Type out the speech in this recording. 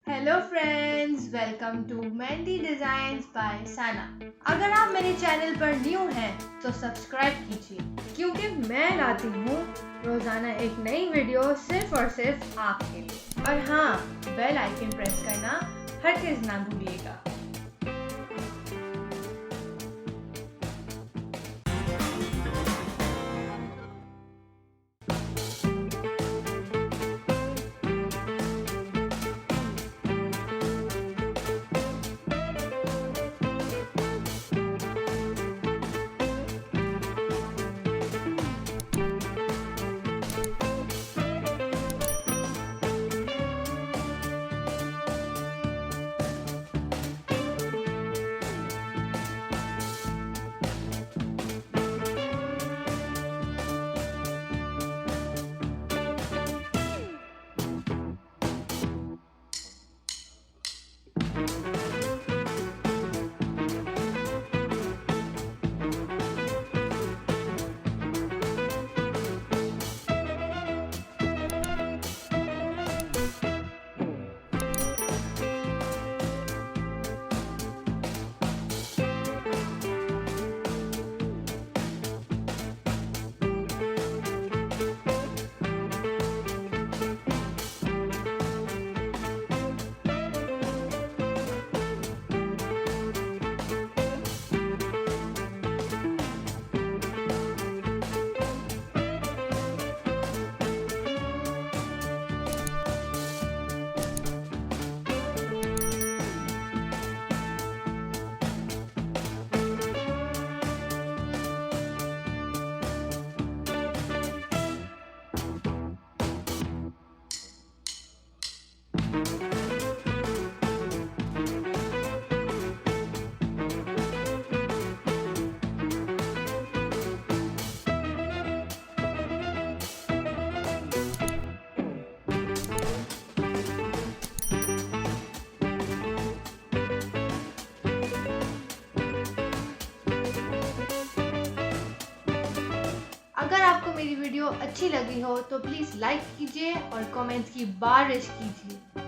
Hello friends, welcome to mehndi designs by Sana. अगर आप मेरे चैनल पर न्यू हैं तो सब्सक्राइब कीजिए क्योंकि मैं लाती हूँ रोजाना एक नई वीडियो सिर्फ और सिर्फ आपके लिए। और हाँ, बेल आइकन प्रेस करना हरगिज़ ना भूलिएगा। अगर आपको मेरी वीडियो अच्छी लगी हो तो प्लीज़ लाइक कीजिए और कमेंट्स की बारिश कीजिए।